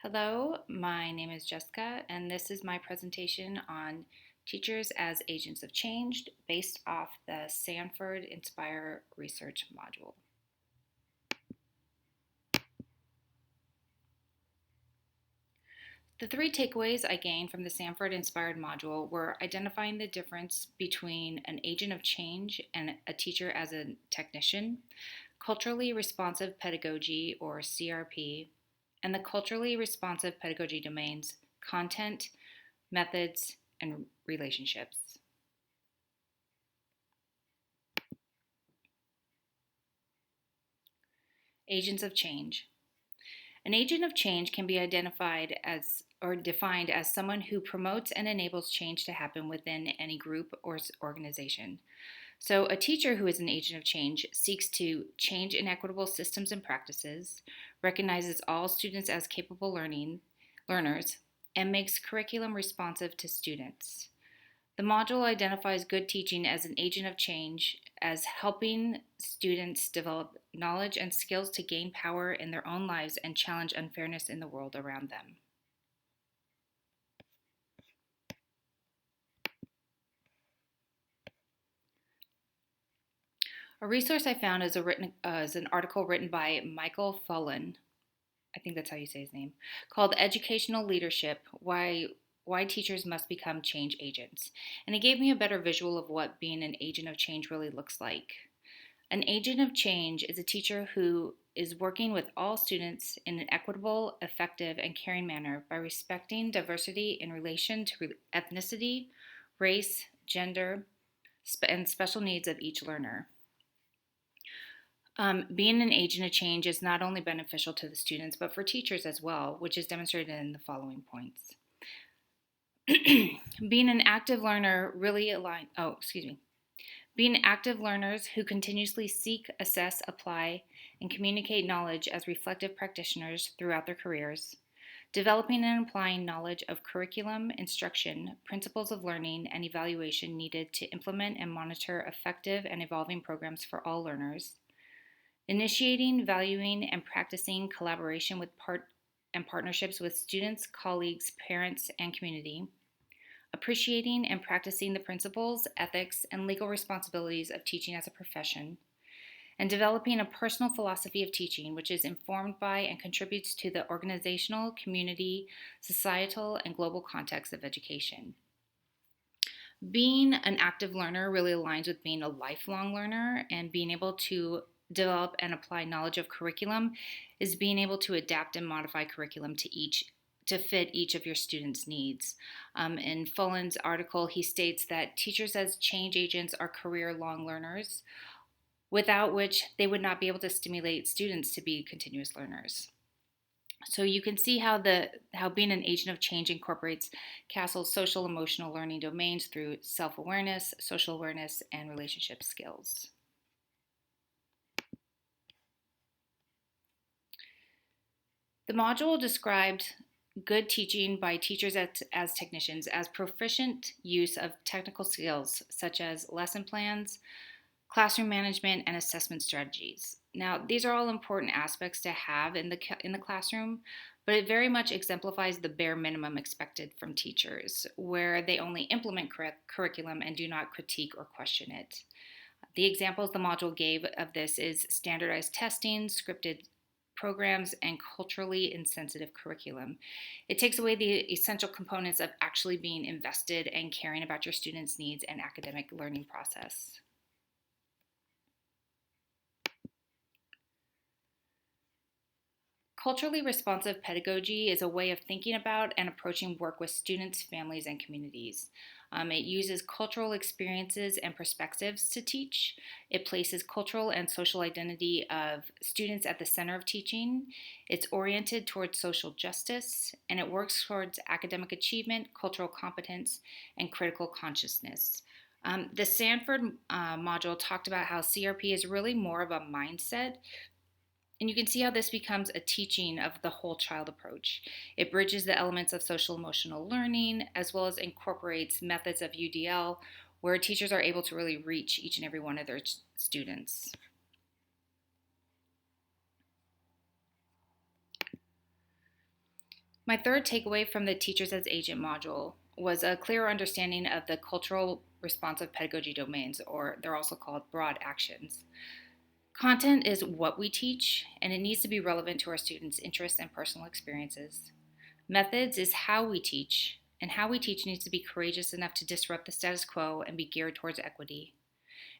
Hello, my name is Jessica, and this is my presentation on teachers as agents of change based off the Sanford Inspire Research module. The three takeaways I gained from the Sanford Inspired module were identifying the difference between an agent of change and a teacher as a technician, culturally responsive pedagogy or CRP, and the culturally responsive pedagogy domains content, methods, and relationships. Agents of change. An agent of change can be identified as or defined as someone who promotes and enables change to happen within any group or organization. So, a teacher who is an agent of change seeks to change inequitable systems and practices, recognizes all students as capable learners, and makes curriculum responsive to students. The module identifies good teaching as an agent of change, as helping students develop knowledge and skills to gain power in their own lives and challenge unfairness in the world around them. A resource I found is an article written by Michael Fullen, I think that's how you say his name, called Educational Leadership, Why Teachers Must Become Change Agents. And it gave me a better visual of what being an agent of change really looks like. An agent of change is a teacher who is working with all students in an equitable, effective, and caring manner by respecting diversity in relation to ethnicity, race, gender, and special needs of each learner. Being an agent of change is not only beneficial to the students, but for teachers as well, which is demonstrated in the following points. Being an active learner Being active learners who continuously seek, assess, apply, and communicate knowledge as reflective practitioners throughout their careers. Developing and applying knowledge of curriculum, instruction, principles of learning, and evaluation needed to implement and monitor effective and evolving programs for all learners. Initiating, valuing, and practicing collaboration with partnerships with students, colleagues, parents, and community. Appreciating and practicing the principles, ethics, and legal responsibilities of teaching as a profession. And developing a personal philosophy of teaching which is informed by and contributes to the organizational, community, societal, and global context of education. Being an active learner really aligns with being a lifelong learner, and being able to develop and apply knowledge of curriculum is being able to adapt and modify curriculum to fit each of your students' needs. In Fullen's article, he states that teachers as change agents are career-long learners, without which they would not be able to stimulate students to be continuous learners. So you can see how being an agent of change incorporates CASTLE's social emotional learning domains through self-awareness, social awareness, and relationship skills. The module described good teaching by teachers as technicians as proficient use of technical skills such as lesson plans, classroom management, and assessment strategies. Now, these are all important aspects to have in the classroom, but it very much exemplifies the bare minimum expected from teachers, where they only implement curriculum and do not critique or question it. The examples the module gave of this is standardized testing, scripted programs, and culturally insensitive curriculum. It takes away the essential components of actually being invested and caring about your students' needs and academic learning process. Culturally responsive pedagogy is a way of thinking about and approaching work with students, families, and communities. It uses cultural experiences and perspectives to teach. It places cultural and social identity of students at the center of teaching. It's oriented towards social justice, and it works towards academic achievement, cultural competence, and critical consciousness. The Sanford module talked about how CRP is really more of a mindset, and you can see how this becomes a teaching of the whole child approach. It bridges the elements of social emotional learning as well as incorporates methods of UDL where teachers are able to really reach each and every one of their students. My third takeaway from the Teachers as Agent module was a clearer understanding of the cultural responsive pedagogy domains, or they're also called broad actions. Content is what we teach, and it needs to be relevant to our students' interests and personal experiences. Methods is how we teach, and how we teach needs to be courageous enough to disrupt the status quo and be geared towards equity.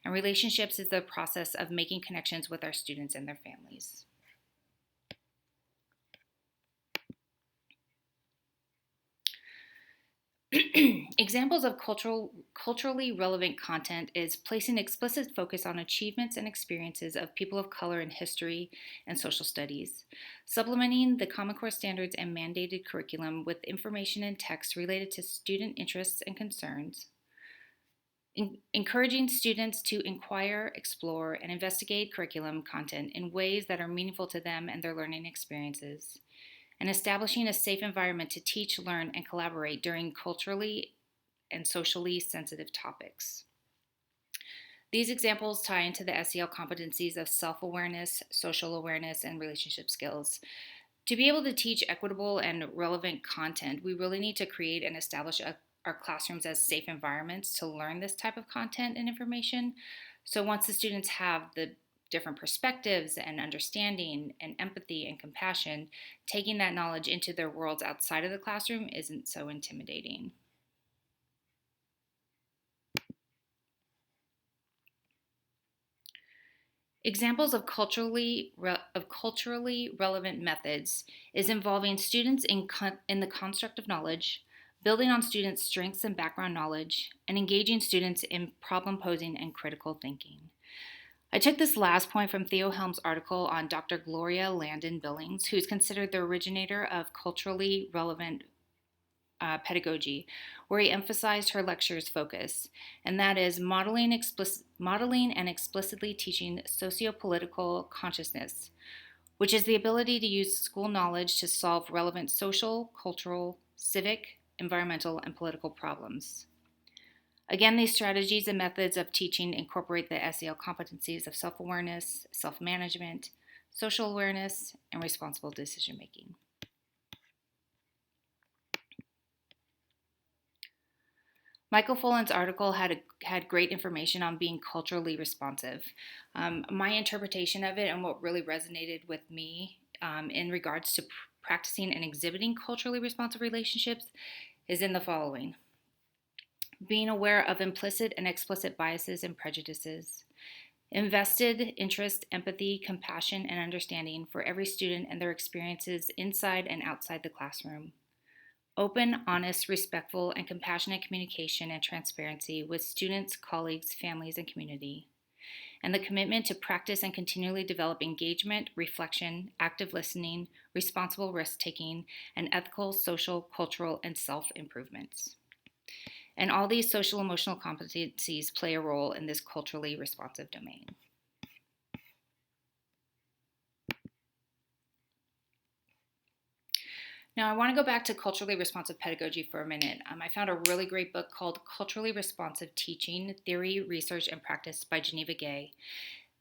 And relationships is the process of making connections with our students and their families. Examples of culturally relevant content is placing explicit focus on achievements and experiences of people of color in history and social studies, supplementing the Common Core standards and mandated curriculum with information and text related to student interests and concerns, encouraging students to inquire, explore, and investigate curriculum content in ways that are meaningful to them and their learning experiences, and establishing a safe environment to teach, learn, and collaborate during culturally and socially sensitive topics. These examples tie into the SEL competencies of self-awareness, social awareness, and relationship skills. To be able to teach equitable and relevant content, we really need to create and establish our classrooms as safe environments to learn this type of content and information. So once the students have the different perspectives and understanding and empathy and compassion, taking that knowledge into their worlds outside of the classroom isn't so intimidating. Examples of culturally relevant methods is involving students in the construct of knowledge, building on students' strengths and background knowledge, and engaging students in problem posing and critical thinking. I took this last point from Theo Helm's article on Dr. Gloria Landon Billings, who is considered the originator of culturally relevant pedagogy, where he emphasized her lecture's focus, and that is modeling and explicitly teaching sociopolitical consciousness, which is the ability to use school knowledge to solve relevant social, cultural, civic, environmental, and political problems. Again, these strategies and methods of teaching incorporate the SEL competencies of self-awareness, self-management, social awareness, and responsible decision-making. Michael Fullen's article had great information on being culturally responsive. My interpretation of it and what really resonated with me in regards to practicing and exhibiting culturally responsive relationships is in the following. Being aware of implicit and explicit biases and prejudices, invested interest, empathy, compassion, and understanding for every student and their experiences inside and outside the classroom, open, honest, respectful, and compassionate communication and transparency with students, colleagues, families, and community, and the commitment to practice and continually develop engagement, reflection, active listening, responsible risk-taking, and ethical, social, cultural, and self-improvements. And all these social emotional competencies play a role in this culturally responsive domain. Now, I want to go back to culturally responsive pedagogy for a minute. I found a really great book called Culturally Responsive Teaching, Theory, Research, and Practice by Geneva Gay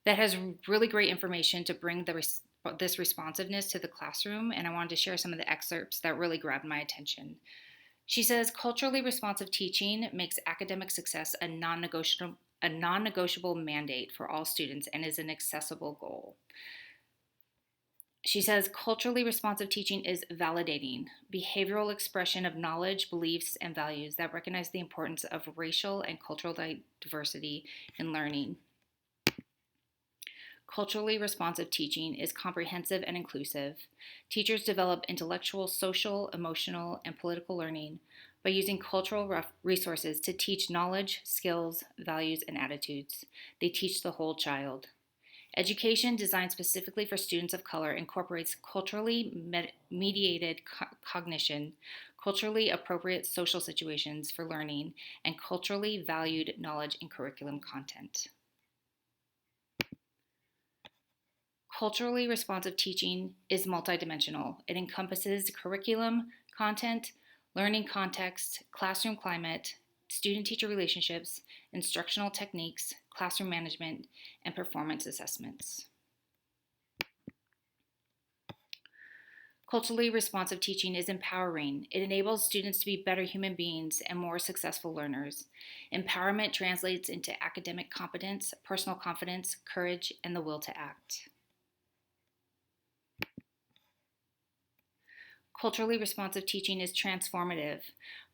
that has really great information to bring this responsiveness to the classroom, and I wanted to share some of the excerpts that really grabbed my attention. She says, culturally responsive teaching makes academic success a non-negotiable mandate for all students and is an accessible goal. She says, culturally responsive teaching is validating, behavioral expression of knowledge, beliefs, and values that recognize the importance of racial and cultural diversity in learning. Culturally responsive teaching is comprehensive and inclusive. Teachers develop intellectual, social, emotional, and political learning by using cultural resources to teach knowledge, skills, values, and attitudes. They teach the whole child. Education designed specifically for students of color incorporates culturally mediated cognition, culturally appropriate social situations for learning, and culturally valued knowledge and curriculum content. Culturally responsive teaching is multidimensional. It encompasses curriculum, content, learning context, classroom climate, student-teacher relationships, instructional techniques, classroom management, and performance assessments. Culturally responsive teaching is empowering. It enables students to be better human beings and more successful learners. Empowerment translates into academic competence, personal confidence, courage, and the will to act. Culturally responsive teaching is transformative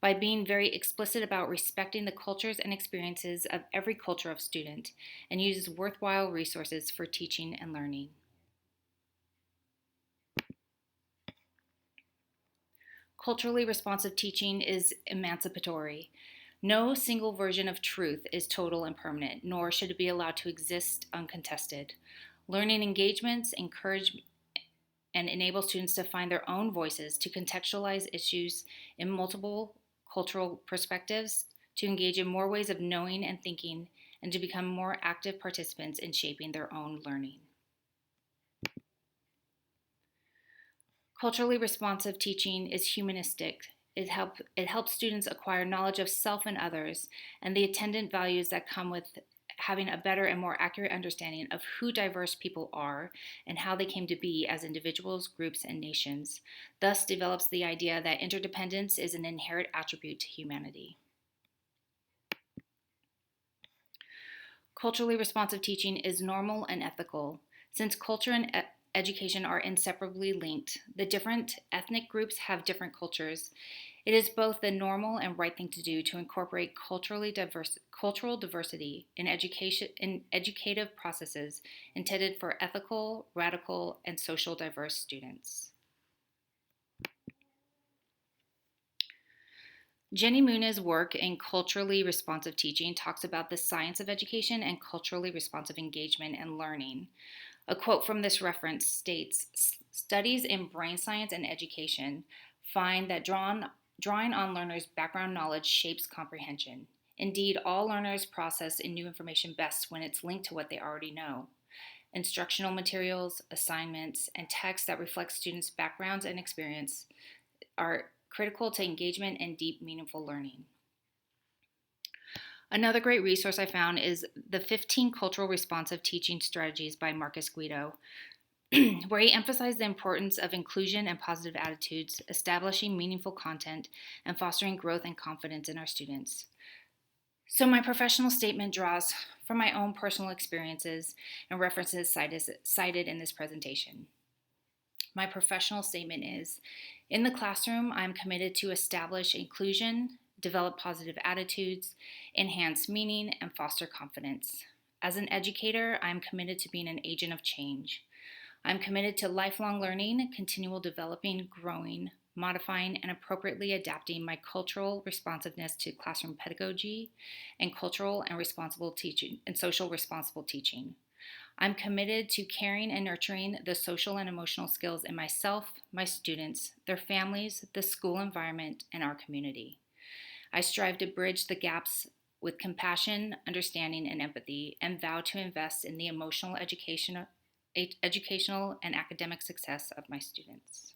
by being very explicit about respecting the cultures and experiences of every culture of student and uses worthwhile resources for teaching and learning. Culturally responsive teaching is emancipatory. No single version of truth is total and permanent, nor should it be allowed to exist uncontested. Learning engagements encourage and enable students to find their own voices, to contextualize issues in multiple cultural perspectives, to engage in more ways of knowing and thinking, and to become more active participants in shaping their own learning. Culturally responsive teaching is humanistic. It helps students acquire knowledge of self and others and the attendant values that come with having a better and more accurate understanding of who diverse people are and how they came to be as individuals, groups, and nations. Thus develops the idea that interdependence is an inherent attribute to humanity. Culturally responsive teaching is normal and ethical. Since culture and education are inseparably linked, the different ethnic groups have different cultures. It is both the normal and right thing to do to incorporate cultural diversity in educative processes intended for ethical, radical, and social diverse students. Jenny Muni's work in culturally responsive teaching talks about the science of education and culturally responsive engagement and learning. A quote from this reference states, "Studies in brain science and education find that drawing on learners' background knowledge shapes comprehension. Indeed, all learners process in new information best when it's linked to what they already know. Instructional materials, assignments, and texts that reflect students' backgrounds and experience are critical to engagement and deep, meaningful learning." Another great resource I found is the 15 Cultural Responsive Teaching Strategies by Marcus Guido, where he emphasized the importance of inclusion and positive attitudes, establishing meaningful content, and fostering growth and confidence in our students. So my professional statement draws from my own personal experiences and references cited in this presentation. My professional statement is, in the classroom, I'm committed to establish inclusion, develop positive attitudes, enhance meaning, and foster confidence. As an educator, I'm committed to being an agent of change. I'm committed to lifelong learning, continual developing, growing, modifying, and appropriately adapting my cultural responsiveness to classroom pedagogy and cultural and responsible teaching and social responsible teaching. I'm committed to caring and nurturing the social and emotional skills in myself, my students, their families, the school environment, and our community. I strive to bridge the gaps with compassion, understanding, and empathy, and vow to invest in the emotional, educational, and academic success of my students.